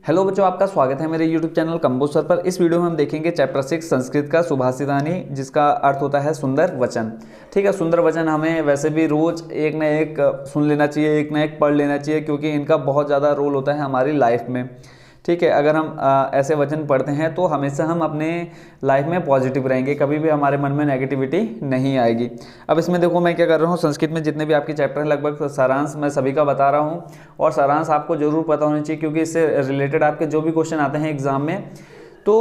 Hello बच्चों, आपका स्वागत है मेरे YouTube चैनल कंबोज सर पर। इस वीडियो में हम देखेंगे चैप्टर 6 संस्कृत का सुभाषितानी, जिसका अर्थ होता है सुंदर वचन। ठीक है, सुंदर वचन हमें वैसे भी रोज एक ना एक सुन लेना चाहिए, एक ना एक पढ़ लेना चाहिए, क्योंकि इनका बहुत ज़्यादा रोल होता है हमारी लाइफ में। ठीक है, अगर हम ऐसे वचन पढ़ते हैं तो हमेशा हम अपने लाइफ में पॉजिटिव रहेंगे, कभी भी हमारे मन में नेगेटिविटी नहीं आएगी। अब इसमें देखो मैं क्या कर रहा हूँ, संस्कृत में जितने भी आपके चैप्टर हैं लगभग सारांश मैं सभी का बता रहा हूँ, और सारांश आपको जरूर पता होना चाहिए, क्योंकि इससे रिलेटेड आपके जो भी क्वेश्चन आते हैं एग्जाम में तो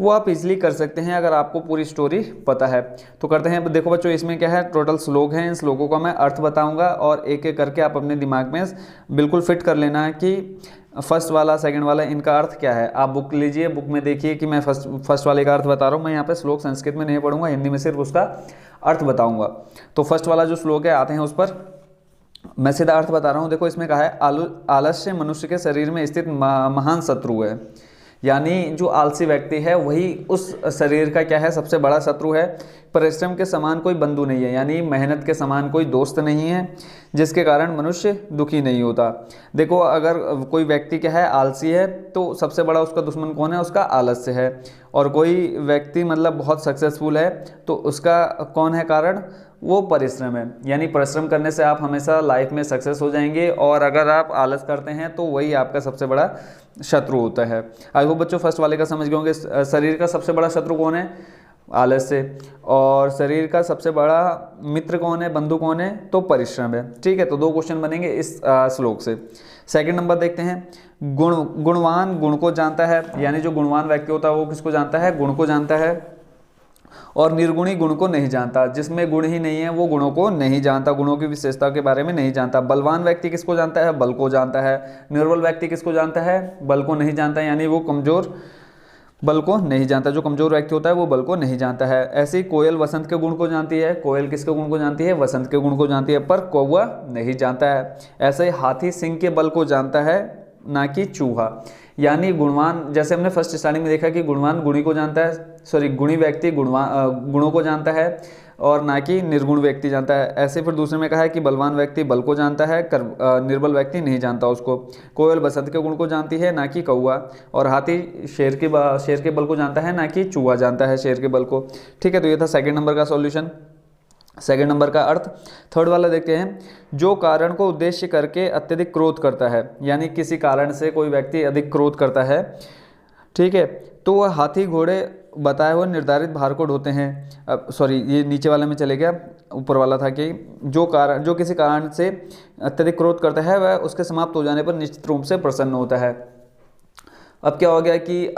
वो आप इजीली कर सकते हैं अगर आपको पूरी स्टोरी पता है। तो करते हैं। देखो बच्चों, इसमें क्या है, टोटल श्लोक हैं, इन श्लोकों का मैं अर्थ बताऊंगा और एक एक करके आप अपने दिमाग में बिल्कुल फिट कर लेना है कि फर्स्ट वाला सेकंड वाला इनका अर्थ क्या है। आप बुक लीजिए, बुक में देखिए कि मैं फर्स्ट वाले का अर्थ बता रहा हूँ। मैं यहाँ पे श्लोक संस्कृत में नहीं पढ़ूंगा, हिंदी में सिर्फ उसका अर्थ बताऊंगा। तो फर्स्ट वाला जो श्लोक है, आते हैं उस पर। मैं सीधा अर्थ बता रहा हूँ। देखो इसमें कहा है, आलस्य मनुष्य के शरीर में स्थित महान शत्रु है। यानी जो आलसी व्यक्ति है वही उस शरीर का क्या है, सबसे बड़ा शत्रु है। परिश्रम के समान कोई बंधु नहीं है, यानी मेहनत के समान कोई दोस्त नहीं है, जिसके कारण मनुष्य दुखी नहीं होता। देखो अगर कोई व्यक्ति क्या है, आलसी है, तो सबसे बड़ा उसका दुश्मन कौन है, उसका आलस्य है। और कोई व्यक्ति मतलब बहुत सक्सेसफुल है तो उसका कौन है कारण, वो परिश्रम है। यानी परिश्रम करने से आप हमेशा लाइफ में सक्सेस हो जाएंगे, और अगर आप आलस करते हैं तो वही आपका सबसे बड़ा शत्रु होता है। आई होप बच्चों फर्स्ट वाले का समझ गए होंगे। शरीर का सबसे बड़ा शत्रु कौन है, आलस्य। और शरीर का सबसे बड़ा मित्र कौन है, बंधु कौन है, तो परिश्रम है। ठीक है, तो दो क्वेश्चन बनेंगे इस श्लोक से। सेकंड नंबर देखते हैं, गुणवान गुण को जानता है। यानी जो गुणवान व्यक्ति होता है वो किसको जानता है, गुण को जानता है। और निर्गुणी गुण को नहीं जानता, जिसमें गुण ही नहीं है वो गुणों को नहीं जानता, गुणों की विशेषता के बारे में नहीं जानता। बलवान व्यक्ति किसको जानता है, बल को जानता है। निर्बल व्यक्ति किसको जानता है, बल को नहीं जानता, यानी वो कमजोर बल को नहीं जानता। जो कमजोर व्यक्ति होता है वो बल को नहीं जानता है। ऐसी कोयल वसंत के गुण को जानती है। कोयल किसके गुण को जानती है, वसंत के गुण को जानती है, पर कौवा नहीं जानता है। ऐसे हाथी सिंह के बल को जानता है, ना कि चूहा। यानी गुणवान, जैसे हमने फर्स्ट स्टार्टिंग में देखा कि गुणवान गुणी को जानता है, सॉरी गुणी व्यक्ति गुणों को जानता है और ना कि निर्गुण व्यक्ति जानता है। ऐसे फिर दूसरे में कहा है कि बलवान व्यक्ति बल को जानता है, निर्बल व्यक्ति नहीं जानता उसको। कोयल बसंत के गुण को जानती है, ना कि कौवा। और हाथी शेर के बल को जानता है, ना कि चूहा जानता है शेर के बल को। ठीक है, तो ये था सेकंड नंबर का सॉल्यूशन, सेकंड नंबर का अर्थ। थर्ड वाला देखते हैं, जो कारण को उद्देश्य करके अत्यधिक क्रोध करता है। यानी किसी कारण से कोई व्यक्ति अधिक क्रोध करता है, ठीक है, तो वह हाथी घोड़े बताए हुए निर्धारित भार को ढोते हैं। अब सॉरी, ये नीचे वाले में चले गया, ऊपर वाला था कि जो किसी कारण से अत्यधिक क्रोध करता है वह उसके समाप्त हो जाने पर निश्चित रूप से प्रसन्न होता है। अब क्या हो गया कि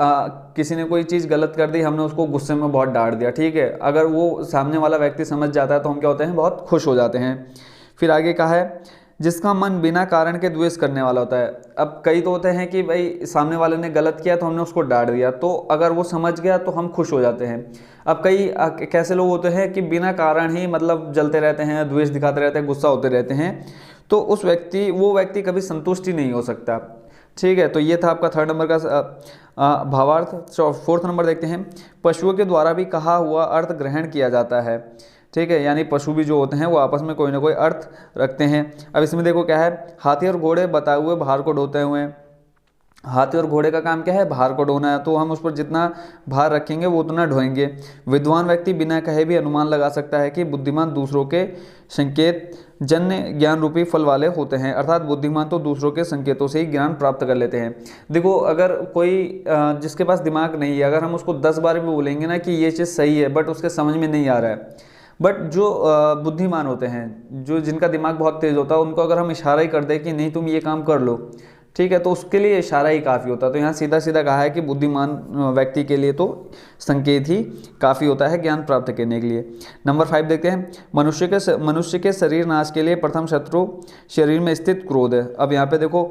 किसी ने कोई चीज़ गलत कर दी, हमने उसको गुस्से में बहुत डांट दिया, ठीक है, अगर वो सामने वाला व्यक्ति समझ जाता है तो हम क्या होते हैं, बहुत खुश हो जाते हैं। फिर आगे कहा है, जिसका मन बिना कारण के द्वेष करने वाला होता है। अब कई तो होते हैं कि भाई सामने वाले ने गलत किया तो हमने उसको डांट दिया, तो अगर वो समझ गया तो हम खुश हो जाते हैं। अब कई कैसे लोग होते हैं कि बिना कारण ही मतलब जलते रहते हैं, द्वेष दिखाते रहते हैं, गुस्सा होते रहते हैं, तो वो व्यक्ति कभी संतुष्ट ही नहीं हो सकता। ठीक है, तो ये था आपका थर्ड नंबर का भावार्थ। फोर्थ नंबर देखते हैं, पशुओं के द्वारा भी कहा हुआ अर्थ ग्रहण किया जाता है। ठीक है, यानी पशु भी जो होते हैं वो आपस में कोई ना कोई अर्थ रखते हैं। अब इसमें देखो क्या है, हाथी और घोड़े बताए हुए भार को ढोते हुए। हाथी और घोड़े का काम क्या है, भार को ढोना है, तो हम उस पर जितना भार रखेंगे वो उतना ढोएंगे। विद्वान व्यक्ति बिना कहे भी अनुमान लगा सकता है कि बुद्धिमान दूसरों के संकेत जन्य ज्ञान रूपी फल वाले होते हैं। अर्थात बुद्धिमान तो दूसरों के संकेतों से ही ज्ञान प्राप्त कर लेते हैं। देखो अगर कोई जिसके पास दिमाग नहीं है, अगर हम उसको 10 बार भी बोलेंगे ना कि ये चीज़ सही है, बट उसके समझ में नहीं आ रहा है, बट जो बुद्धिमान होते हैं, जो जिनका दिमाग बहुत तेज होता है, उनको अगर हम इशारा ही कर दें कि नहीं तुम ये काम कर लो, ठीक है, तो उसके लिए इशारा ही काफ़ी होता है। तो यहाँ सीधा सीधा कहा है कि बुद्धिमान व्यक्ति के लिए तो संकेत ही काफ़ी होता है ज्ञान प्राप्त करने के लिए। नंबर 5 देखते हैं, मनुष्य के शरीर नाश के लिए प्रथम शत्रु शरीर में स्थित क्रोध है। अब यहाँ पे देखो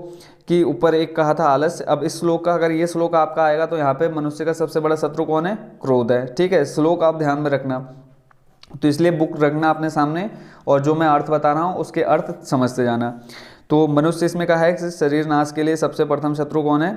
कि ऊपर एक कहा था आलस्य, अब इस श्लोक का अगर ये श्लोक आपका आएगा तो यहाँ पे मनुष्य का सबसे बड़ा शत्रु कौन है, क्रोध है। ठीक है, श्लोक आप ध्यान में रखना, तो इसलिए बुक रखना अपने सामने, और जो मैं अर्थ बता रहा हूँ उसके अर्थ समझते जाना। तो मनुष्य इसमें कहा है कि शरीर नाश के लिए सबसे प्रथम शत्रु कौन है,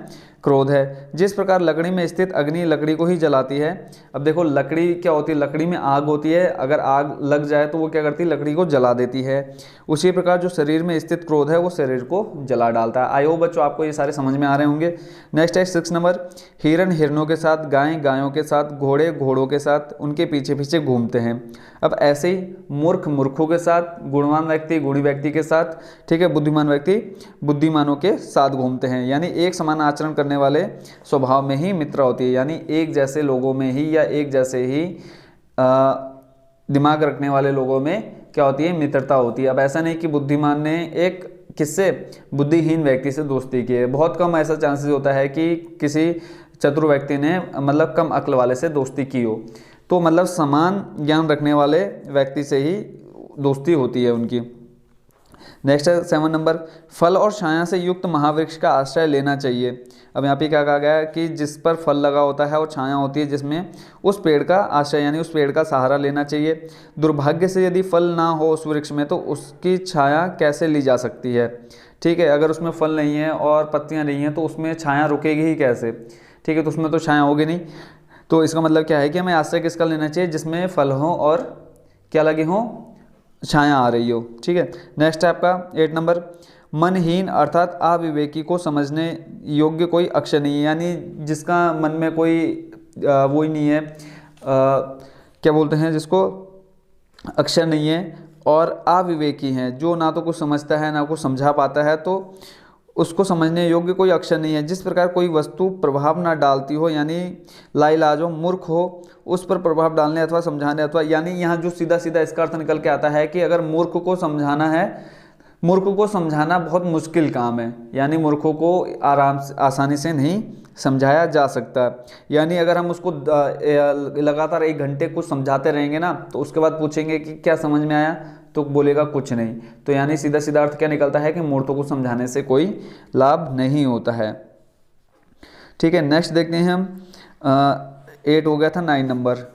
क्रोध है। जिस प्रकार लकड़ी में स्थित अग्नि लकड़ी को ही जलाती है। अब देखो लकड़ी क्या होती है, लकड़ी में आग होती है, अगर आग लग जाए तो वो क्या करती है, लकड़ी को जला देती है। उसी प्रकार जो शरीर में स्थित क्रोध है वो शरीर को जला डालता है। आई होप बच्चों आपको ये सारे समझ में आ रहे होंगे। नेक्स्ट है 6 नंबर, हिरण हिरणों के साथ, गाय गायों के साथ, घोड़े घोड़ों के साथ उनके पीछे पीछे घूमते हैं। अब ऐसे ही मूर्ख मूर्खों के साथ, गुणवान व्यक्ति गुणी व्यक्ति के साथ, ठीक है, बुद्धिमान व्यक्ति बुद्धिमानों के साथ घूमते हैं। यानी एक समान आचरण करने वाले स्वभाव में ही मित्रता होती है, यानी एक जैसे लोगों में ही या एक जैसे ही दिमाग रखने वाले लोगों में क्या होती है, मित्रता होती है। अब ऐसा नहीं कि बुद्धिमान ने एक किससे, बुद्धिहीन व्यक्ति से दोस्ती की है। बहुत कम ऐसा चांसेस होता है कि किसी चतुर व्यक्ति ने मतलब कम अक्ल वाले से दोस्ती की हो। तो मतलब समान ज्ञान रखने वाले व्यक्ति से ही दोस्ती होती है उनकी। नेक्स्ट है 7 नंबर, फल और छाया से युक्त महावृक्ष का आश्रय लेना चाहिए। अब यहाँ पे क्या कहा गया है कि जिस पर फल लगा होता है और छाया होती है जिसमें, उस पेड़ का आश्रय यानी उस पेड़ का सहारा लेना चाहिए। दुर्भाग्य से यदि फल ना हो उस वृक्ष में तो उसकी छाया कैसे ली जा सकती है। ठीक है, अगर उसमें फल नहीं है और पत्तियाँ नहीं हैं तो उसमें छाया रुकेगी ही कैसे। ठीक है, तो उसमें तो छाया होगी नहीं। तो इसका मतलब क्या है कि हमें आश्रय किसका लेना चाहिए, जिसमें फल हो और क्या लगे हों, छाया आ रही हो। ठीक है, नेक्स्ट है आपका 8 नंबर, मनहीन अर्थात अविवेकी को समझने योग्य कोई अक्षर नहीं है। यानी जिसका मन में कोई वो ही नहीं है, क्या बोलते हैं जिसको, अक्षर नहीं है और अविवेकी हैं, जो ना तो कुछ समझता है ना कुछ समझा पाता है, तो उसको समझने योग्य कोई अक्षर नहीं है। जिस प्रकार कोई वस्तु प्रभाव ना डालती हो यानी लाइलाज हो, मूर्ख हो, उस पर प्रभाव डालने अथवा समझाने अथवा, यानी यहाँ जो सीधा सीधा इसका अर्थ निकल के आता है कि अगर मूर्ख को समझाना है, मूर्ख को समझाना बहुत मुश्किल काम है, यानी मूर्खों को आराम से आसानी से नहीं समझाया जा सकता। यानी अगर हम उसको लगातार 1 घंटे कुछ समझाते रहेंगे ना, तो उसके बाद पूछेंगे कि क्या समझ में आया, तो बोलेगा कुछ नहीं। तो यानी सीधा सीधा अर्थ क्या निकलता है कि मूर्खों को समझाने से कोई लाभ नहीं होता है। ठीक है, नेक्स्ट देखते हैं हम 8 हो गया था, 9 नंबर,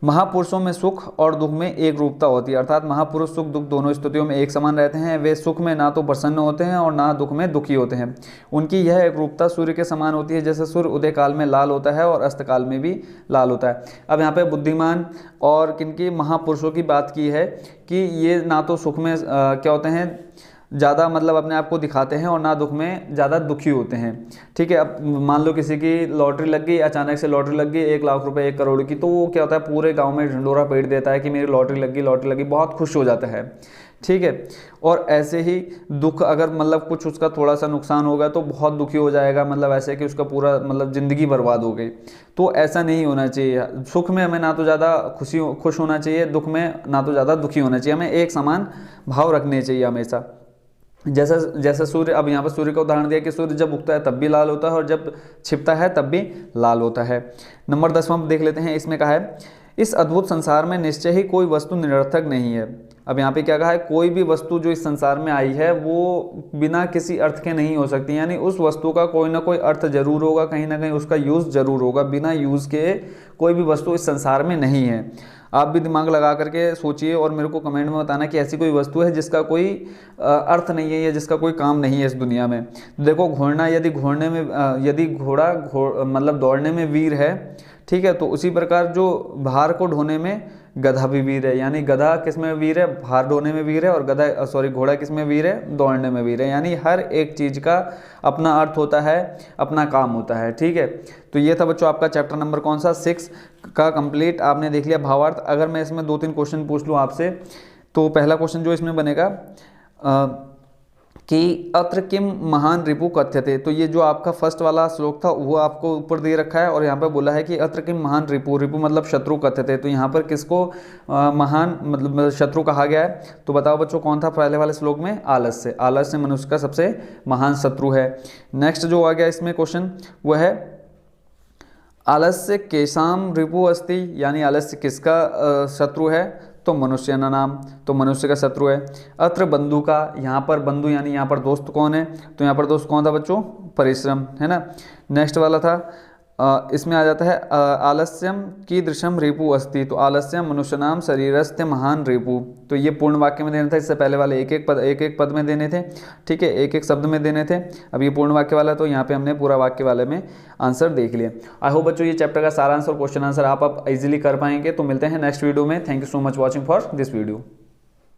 महापुरुषों में सुख और दुख में एक रूपता होती है। अर्थात महापुरुष सुख दुख दोनों स्थितियों में एक समान रहते हैं। वे सुख में ना तो प्रसन्न होते हैं और ना दुख में दुखी होते हैं। उनकी यह एक रूपता सूर्य के समान होती है, जैसे सूर्य उदय काल में लाल होता है और अस्त काल में भी लाल होता है। अब यहाँ पे बुद्धिमान और किनकी, महापुरुषों की बात की है कि ये ना तो सुख में क्या होते हैं, ज़्यादा मतलब अपने आप को दिखाते हैं और ना दुख में ज़्यादा दुखी होते हैं। ठीक है, अब मान लो किसी की लॉटरी लग गई, अचानक से लॉटरी लग गई 1 लाख रुपए 1 करोड़ की, तो वो क्या होता है, पूरे गांव में ढिंडोरा पीट देता है कि मेरी लॉटरी लग गई, लॉटरी लगी, बहुत खुश हो जाता है। ठीक है, और ऐसे ही दुख, अगर मतलब कुछ उसका थोड़ा सा नुकसान होगा तो बहुत दुखी हो जाएगा, मतलब ऐसे कि उसका पूरा मतलब ज़िंदगी बर्बाद हो गई। तो ऐसा नहीं होना चाहिए। सुख में हमें ना तो ज़्यादा खुश होना चाहिए, दुख में ना तो ज़्यादा दुखी होना चाहिए। हमें एक समान भाव रखने चाहिए हमेशा। जैसा सूर्य, अब यहाँ पर सूर्य का उदाहरण दिया कि सूर्य जब उगता है तब भी लाल होता है और जब छिपता है तब भी लाल होता है। नंबर 10वां देख लेते हैं, इसमें कहा है, इस अद्भुत संसार में निश्चय ही कोई वस्तु निरर्थक नहीं है। अब यहाँ पे क्या कहा है, कोई भी वस्तु जो इस संसार में आई है वो बिना किसी अर्थ के नहीं हो सकती। यानी उस वस्तु का कोई ना कोई अर्थ जरूर होगा, कहीं ना कहीं उसका यूज़ जरूर होगा। बिना यूज़ के कोई भी वस्तु इस संसार में नहीं है। आप भी दिमाग लगा करके सोचिए और मेरे को कमेंट में बताना कि ऐसी कोई वस्तु है जिसका कोई अर्थ नहीं है या जिसका कोई काम नहीं है इस दुनिया में। देखो घोड़ना, यदि घोड़ा मतलब दौड़ने में वीर है, ठीक है, तो उसी प्रकार जो भार को ढोने में गधा भी वीर है। यानी गधा किस में वीर है, भार ढोने में वीर है, और घोड़ा किस में वीर है, दौड़ने में वीर है। यानी हर एक चीज़ का अपना अर्थ होता है, अपना काम होता है। ठीक है, तो ये था बच्चों आपका चैप्टर नंबर कौन सा, 6 का कंप्लीट। आपने देख लिया भावार्थ। अगर मैं इसमें 2-3 क्वेश्चन पूछ लूँ आपसे, तो पहला क्वेश्चन जो इसमें बनेगा कि अत्र किम महान रिपु कथ्यते, तो ये जो आपका फर्स्ट वाला श्लोक था वो आपको ऊपर दे रखा है और यहाँ पर बोला है कि अत्र किम महान रिपु, रिपु मतलब शत्रु कथ्यते, तो यहाँ पर किसको महान मतलब शत्रु कहा गया है। तो बताओ बच्चों कौन था पहले वाले श्लोक में, आलस्य। आलस्य मनुष्य का सबसे महान शत्रु है। नेक्स्ट जो आ गया इसमें क्वेश्चन वो है आलस्य केशाम रिपु अस्ति, यानी आलस्य किसका शत्रु है, तो मनुष्य नाम, तो मनुष्य का शत्रु है। अत्र बंधु का, यहाँ पर बंधु यानी यहाँ पर दोस्त कौन है, तो यहाँ पर दोस्त कौन था बच्चों, परिश्रम, है ना। नेक्स्ट वाला था इसमें आ जाता है आलस्यम कीदृशम रिपु अस्ति, तो आलस्यम मनुष्यनाम शरीरस्थ महान रिपु। तो ये पूर्ण वाक्य में देना था, इससे पहले वाले एक एक पद में देने थे, ठीक है, एक एक शब्द में देने थे। अब ये पूर्ण वाक्य वाला, तो यहाँ पे हमने पूरा वाक्य वाले में आंसर देख लिया। आई होप बच्चों ये चैप्टर का सारा आंसर क्वेश्चन आंसर आप इजीली कर पाएंगे। तो मिलते हैं नेक्स्ट वीडियो में। Thank you so much watching for this video.